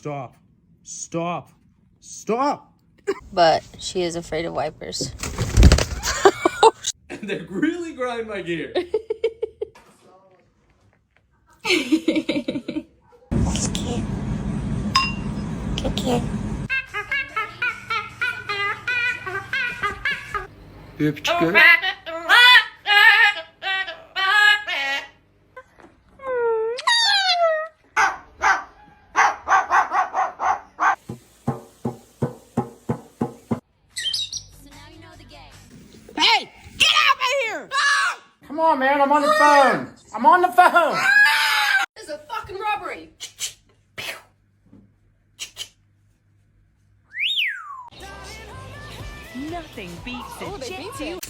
Stop. Stop. Stop. But she is afraid of wipers. And they really grind my gear. Bir öpücük ver. Hey, get out of here! Come on, man. I'm on the phone. I'm on the phone. This is a fucking robbery. Nothing beats a Jet 2